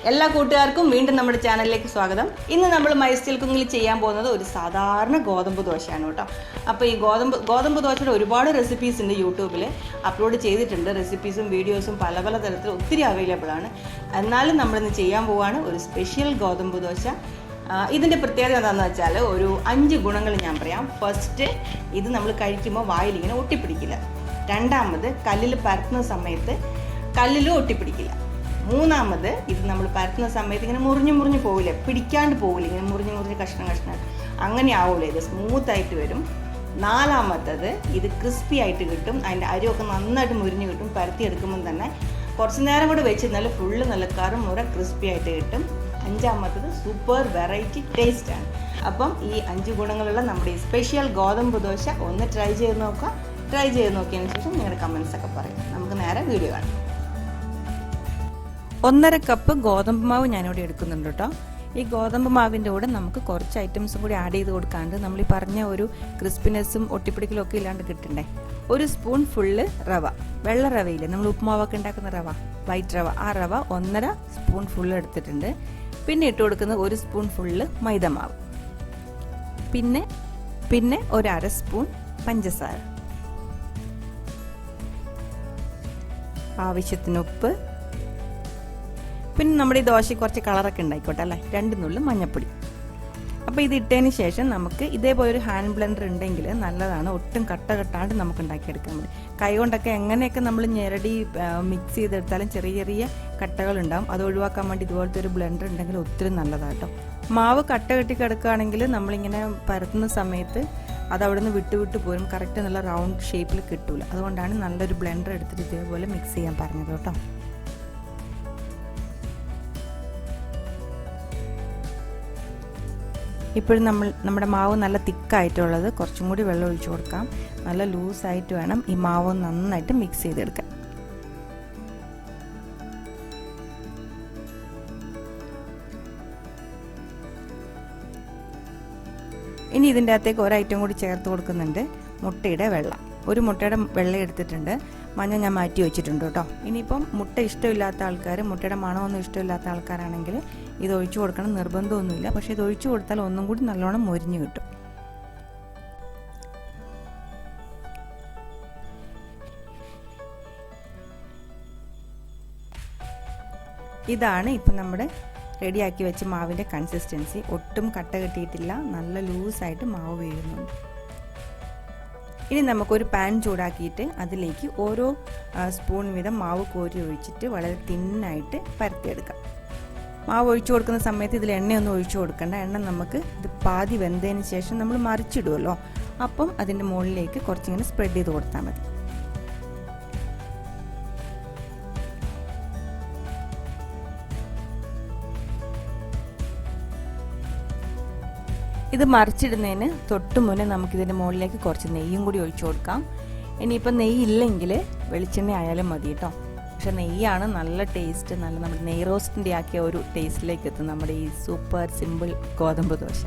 എല്ലാ കൂട്ടുകാർക്കും വീണ്ടും നമ്മുടെ ചാനലിലേക്ക് സ്വാഗതം. ഇന്ന് നമ്മൾ മൈസ്റ്റൈൽ കുക്കിങ്ങിൽ ചെയ്യാൻ പോകുന്നത് ഒരു സാധാരണ ഗോതമ്പ് ദോശയാണ് കേട്ടോ. അപ്പോൾ ഈ ഗോതമ്പ് ദോശയുടെ ഒരുപാട് റെസിപ്പീസ് ഉണ്ട്, യൂട്യൂബിൽ അപ്ലോഡ് ചെയ്തിട്ടുണ്ട്. റെസിപ്പീസും വീഡിയോസും പല തരത്തിൽ ഒത്തിരി അവൈലബിൾ ആണ്. എന്നാലും നമ്മളിന്ന് ചെയ്യാൻ പോവുകയാണ് ഒരു സ്പെഷ്യൽ ഗോതമ്പ് ദോശ. ഇതിൻ്റെ പ്രത്യേകത എന്താണെന്ന് വെച്ചാൽ ഒരു 5 ഗുണങ്ങൾ ഞാൻ പറയാം. ഫസ്റ്റ്, ഇത് നമ്മൾ കഴിക്കുമ്പോൾ വായിലിങ്ങനെ ഒട്ടിപ്പിടിക്കില്ല. രണ്ടാമത്, കല്ലിൽ പരത്തുന്ന സമയത്ത് കല്ലിലും ഒട്ടിപ്പിടിക്കില്ല. മൂന്നാമത്, ഇത് നമ്മൾ പരത്തുന്ന സമയത്ത് ഇങ്ങനെ മുറിഞ്ഞു പോവില്ല, പിടിക്കാണ്ട് പോവില്ല, ഇങ്ങനെ മുറിഞ്ഞ് കഷ്ണം അങ്ങനെ ആവില്ല, ഇത് സ്മൂത്തായിട്ട് വരും. നാലാമത്തത്, ഇത് ക്രിസ്പി ആയിട്ട് കിട്ടും. അതിൻ്റെ അരിയൊക്കെ നന്നായിട്ട് മുരിഞ്ഞ് കിട്ടും. പരത്തി എടുക്കുമ്പം തന്നെ കുറച്ച് നേരം കൂടെ വെച്ചിരുന്നാൽ ഫുള്ള് നല്ല കറുമുറ ക്രിസ്പി ആയിട്ട് കിട്ടും. അഞ്ചാമത്തത്, സൂപ്പർ വെറൈറ്റി ടേസ്റ്റാണ്. അപ്പം ഈ 5 ഗുണങ്ങളുള്ള നമ്മുടെ ഈ സ്പെഷ്യൽ ഗോതമ്പ് ദോശ ഒന്ന് ട്രൈ ചെയ്ത് നോക്കുക. ട്രൈ ചെയ്ത് നോക്കിയതിന് ശേഷം നിങ്ങളുടെ കമൻസൊക്കെ പറയും. നമുക്ക് നേരെ വീഡിയോ കാണാം. 1.5 കപ്പ് ഗോതമ്പ് മാവ് ഞാനിവിടെ എടുക്കുന്നുണ്ട് കേട്ടോ. ഈ ഗോതമ്പ് മാവിൻ്റെ കൂടെ നമുക്ക് കുറച്ച് ഐറ്റംസും കൂടി ആഡ് ചെയ്ത് കൊടുക്കാണ്ട് നമ്മൾ ഈ പറഞ്ഞ ഒരു ക്രിസ്പിനെസ്സും ഒട്ടിപ്പിടിക്കലും ഒക്കെ ഇല്ലാണ്ട് കിട്ടണ്ടേ. 1 സ്പൂൺ ഫുള്ള് റവ, വെള്ള റവയില്ലേ, നമ്മൾ ഉപ്പുമാവൊക്കെ ഉണ്ടാക്കുന്ന റവ, വൈറ്റ് റവ, ആ റവ 1.5 സ്പൂൺ ഫുള്ള് എടുത്തിട്ടുണ്ട്. പിന്നെ ഇട്ട് കൊടുക്കുന്നത് 1 സ്പൂൺ ഫുള്ള് മൈദമാവ്, പിന്നെ 1/2 സ്പൂൺ പഞ്ചസാര, ആവശ്യത്തിന് ഉപ്പ്, പിന്നെ നമ്മുടെ ഈ ദോശ കുറച്ച് കളറൊക്കെ ഉണ്ടായിക്കോട്ടെ അല്ലേ, 2 നുള്ളു മഞ്ഞൾപ്പൊടി. അപ്പോൾ ഇത് ഇട്ടതിന് ശേഷം നമുക്ക് ഇതേപോലെ ഒരു ഹാൻഡ് ബ്ലെൻഡർ ഉണ്ടെങ്കിൽ നല്ലതാണ്. ഒട്ടും കട്ടാണ്ട് നമുക്ക് ഉണ്ടാക്കിയെടുക്കാൻ പറ്റും. കൈ കൊണ്ടൊക്കെ എങ്ങനെയൊക്കെ നമ്മൾ ഞെരടി മിക്സ് ചെയ്തെടുത്താലും ചെറിയ കട്ടകളുണ്ടാവും. അത് ഒഴിവാക്കാൻ വേണ്ടി ഇതുപോലത്തെ ഒരു ബ്ലെൻഡർ ഉണ്ടെങ്കിൽ ഒത്തിരി നല്ലതാണ് കേട്ടോ. മാവ് കട്ട കെട്ടി കിടക്കുകയാണെങ്കിൽ നമ്മളിങ്ങനെ പരത്തുന്ന സമയത്ത് അത് അവിടെ നിന്ന് വിട്ട് പോരും. കറക്റ്റ് നല്ല റൗണ്ട് ഷേപ്പിൽ കിട്ടൂല. അതുകൊണ്ടാണ് നല്ലൊരു ബ്ലെൻഡർ എടുത്തിട്ട് ഇതേപോലെ മിക്സ് ചെയ്യാൻ പറഞ്ഞത് കേട്ടോ. ഇപ്പോഴും നമ്മുടെ മാവ് നല്ല തിക്കായിട്ടുള്ളത്, കുറച്ചും കൂടി വെള്ളം ഒഴിച്ചു കൊടുക്കാം. നല്ല ലൂസായിട്ട് വേണം ഈ മാവ് നന്നായിട്ട് മിക്സ് ചെയ്തെടുക്കാൻ. ഇനി ഇതിൻ്റെ അകത്തേക്ക് ഒരു ഐറ്റം കൂടി ചേർത്ത് കൊടുക്കുന്നുണ്ട്, മുട്ടയുടെ വെള്ള. 1 മുട്ടയുടെ വെള്ള എടുത്തിട്ടുണ്ട്. മഞ്ഞ ഞാൻ മാറ്റി വെച്ചിട്ടുണ്ട് കേട്ടോ. ഇനിയിപ്പം മുട്ട ഇഷ്ടമില്ലാത്ത ആൾക്കാർ, മുട്ടയുടെ മണമൊന്നും ഇഷ്ടമില്ലാത്ത ആൾക്കാരാണെങ്കിൽ ഇത് ഒഴിച്ചു കൊടുക്കണം, നിർബന്ധമൊന്നുമില്ല. പക്ഷേ ഇത് ഒഴിച്ചു കൊടുത്താൽ ഒന്നും കൂടി നല്ലോണം മൊരിഞ്ഞ് കിട്ടും. ഇതാണ് ഇപ്പം നമ്മുടെ റെഡിയാക്കി വെച്ച മാവിൻ്റെ കൺസിസ്റ്റൻസി. ഒട്ടും കട്ട കെട്ടിയിട്ടില്ല, നല്ല ലൂസായിട്ട് മാവ് വീഴുന്നുണ്ട്. ഇനി നമുക്കൊരു പാൻ ചൂടാക്കിയിട്ട് അതിലേക്ക് ഓരോ സ്പൂൺ വീതം മാവ് കോരി ഒഴിച്ചിട്ട് വളരെ തിന്നായിട്ട് പരത്തിയെടുക്കാം. മാവ് ഒഴിച്ചു കൊടുക്കുന്ന സമയത്ത് ഇതിൽ എണ്ണയൊന്നും ഒഴിച്ചു കൊടുക്കേണ്ട. എണ്ണ നമുക്ക് ഇത് പാതി വെന്തതിന് ശേഷം നമ്മൾ മറിച്ചിടുമല്ലോ, അപ്പം അതിൻ്റെ മുകളിലേക്ക് കുറച്ചിങ്ങനെ സ്പ്രെഡ് ചെയ്ത് കൊടുത്താൽ മതി. ഇത് മറിച്ചിടുന്നതിന് തൊട്ട് മുന്നേ നമുക്കിതിൻ്റെ മുകളിലേക്ക് കുറച്ച് നെയ്യും കൂടി ഒഴിച്ചു കൊടുക്കാം. ഇനിയിപ്പോൾ നെയ്യ് ഇല്ലെങ്കിൽ വെളിച്ചെണ്ണ ആയാലും മതി കേട്ടോ. പക്ഷെ നെയ്യാണ് നല്ല ടേസ്റ്റ്, നല്ല നമ്മുടെ നെയ് റോസ്റ്റിൻ്റെ ആക്കിയ ഒരു ടേസ്റ്റിലേക്ക് എത്തും നമ്മുടെ ഈ സൂപ്പർ സിമ്പിൾ ഗോതമ്പ് ദോശ.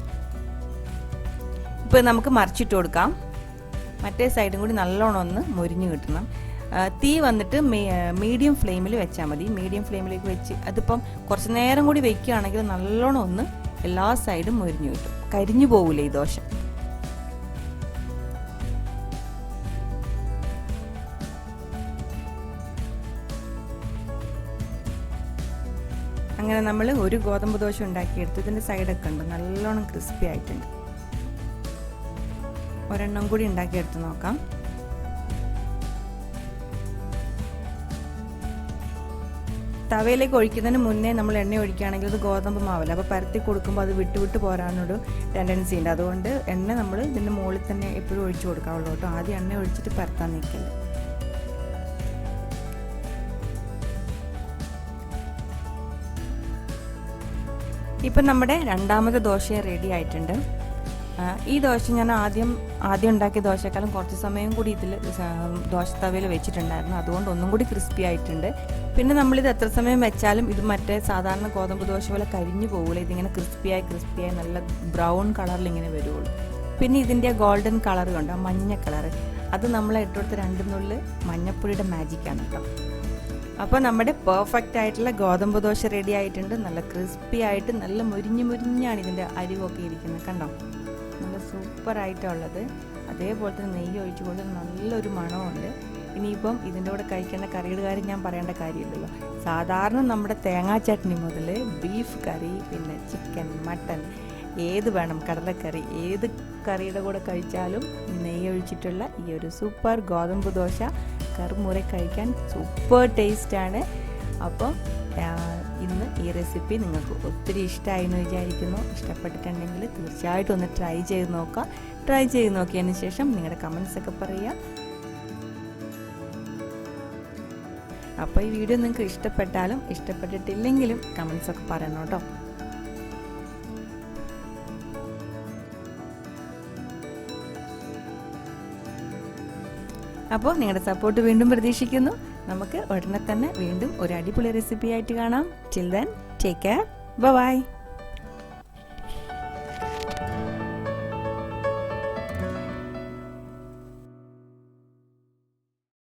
ഇപ്പോൾ നമുക്ക് മറിച്ചിട്ട് കൊടുക്കാം. മറ്റേ സൈഡും കൂടി നല്ലോണം ഒന്ന് മൊരിഞ്ഞ് കിട്ടണം. തീ വന്നിട്ട് മീഡിയം ഫ്ലെയിമിൽ വെച്ചാൽ മതി. മീഡിയം ഫ്ലെയിമിലേക്ക് വെച്ച് അതിപ്പം കുറച്ച് നേരം കൂടി വെക്കുകയാണെങ്കിൽ നല്ലോണം ഒന്ന് എല്ലാ സൈഡും മൊരിഞ്ഞു കിട്ടും, കരിഞ്ഞു പോകില്ല ഈ ദോശ. അങ്ങനെ നമ്മൾ ഒരു ഗോതമ്പ് ദോശ ഉണ്ടാക്കിയെടുത്ത് ഇതിൻ്റെ സൈഡൊക്കെ ഉണ്ട്, നല്ലോണം ക്രിസ്പി ആയിട്ടുണ്ട്. ഒരെണ്ണം കൂടി ഉണ്ടാക്കിയെടുത്ത് നോക്കാം. തവയിലേക്ക് ഒഴിക്കുന്നതിന് മുന്നേ നമ്മൾ എണ്ണ ഒഴിക്കുകയാണെങ്കിൽ അത് ഗോതമ്പ് മാവല്ല, അപ്പോൾ പരത്തി കൊടുക്കുമ്പോൾ അത് വിട്ട് പോരാനൊരു ടെൻഡൻസി ഉണ്ട്. അതുകൊണ്ട് എണ്ണ നമ്മൾ ഇതിൻ്റെ മുകളിൽ തന്നെ എപ്പോഴും ഒഴിച്ചു കൊടുക്കാവുള്ളൂ കേട്ടോ. ആദ്യം എണ്ണ ഒഴിച്ചിട്ട് പരത്താൻ നിൽക്കില്ല. ഇപ്പം നമ്മുടെ രണ്ടാമത്തെ ദോശ റെഡി ആയിട്ടുണ്ട്. ഈ ദോശ ഞാൻ ആദ്യം ഉണ്ടാക്കിയ ദോശക്കാളും കുറച്ച് സമയം കൂടി ഇതിൽ ദോശ തവയിൽ വെച്ചിട്ടുണ്ടായിരുന്നു. അതുകൊണ്ട് ഒന്നും കൂടി ക്രിസ്പി ആയിട്ടുണ്ട്. പിന്നെ നമ്മളിത് എത്ര സമയം വെച്ചാലും ഇത് മറ്റേ സാധാരണ ഗോതമ്പ് ദോശ പോലെ കരിഞ്ഞു പോകില്ല. ഇതിങ്ങനെ ക്രിസ്പിയായി നല്ല ബ്രൗൺ കളറിൽ ഇങ്ങനെ വരുള്ളൂ. പിന്നെ ഇതിൻ്റെ ഗോൾഡൻ കളർ കണ്ടോ, മഞ്ഞ കളർ, അത് നമ്മൾ ഇട്ടുകൊടുത്ത 2 നുള്ള് മഞ്ഞപ്പൊടിയുടെ മാജിക്കാണ് കേട്ടോ. അപ്പോൾ നമ്മുടെ പെർഫെക്റ്റ് ആയിട്ടുള്ള ഗോതമ്പ് ദോശ റെഡി ആയിട്ടുണ്ട്. നല്ല ക്രിസ്പി ആയിട്ട് നല്ല മുരിഞ്ഞാണ് ഇതിൻ്റെ അരിവൊക്കെ ഇരിക്കുന്നത്. കണ്ടോ, നല്ല സൂപ്പറായിട്ടുള്ളത്. അതേപോലെ തന്നെ നെയ്യ് ഒഴിച്ചുകൊണ്ട് നല്ലൊരു മണമുണ്ട്. ഇനിയിപ്പം ഇതിൻ്റെ കൂടെ കഴിക്കേണ്ട കറിയുടെ കാര്യം ഞാൻ പറയേണ്ട കാര്യമില്ലല്ലോ. സാധാരണ നമ്മുടെ തേങ്ങാ ചട്നി മുതൽ ബീഫ് കറി, പിന്നെ ചിക്കൻ, മട്ടൻ, ഏത് വേണം, കടലക്കറി, ഏത് കറിയുടെ കൂടെ കഴിച്ചാലും നെയ്യ് ഒഴിച്ചിട്ടുള്ള ഈ ഒരു സൂപ്പർ ഗോതമ്പ് ദോശ കറുമുറെ കഴിക്കാൻ സൂപ്പർ ടേസ്റ്റാണ്. അപ്പം ഇന്ന് ഈ റെസിപ്പി നിങ്ങൾക്ക് ഒത്തിരി ഇഷ്ടമായി എന്ന് വിചാരിക്കുന്നു. ഇഷ്ടപ്പെട്ടിട്ടുണ്ടെങ്കിൽ തീർച്ചയായിട്ടും ഒന്ന് ട്രൈ ചെയ്ത് നോക്കാം. ട്രൈ ചെയ്ത് നോക്കിയതിന് ശേഷം നിങ്ങളുടെ കമൻസൊക്കെ പറയുക. അപ്പോൾ ഈ വീഡിയോ നിങ്ങൾക്ക് ഇഷ്ടപ്പെട്ടാലും ഇഷ്ടപ്പെട്ടിട്ടില്ലെങ്കിലും കമൻസൊക്കെ പറയണം കേട്ടോ. അപ്പോൾ നിങ്ങളുടെ സപ്പോർട്ട് വീണ്ടും പ്രതീക്ഷിക്കുന്നു. നമുക്ക് ഉടനെ തന്നെ വീണ്ടും ഒരു അടിപൊളി റെസിപ്പി ആയിട്ട് കാണാം. Till then take care, by.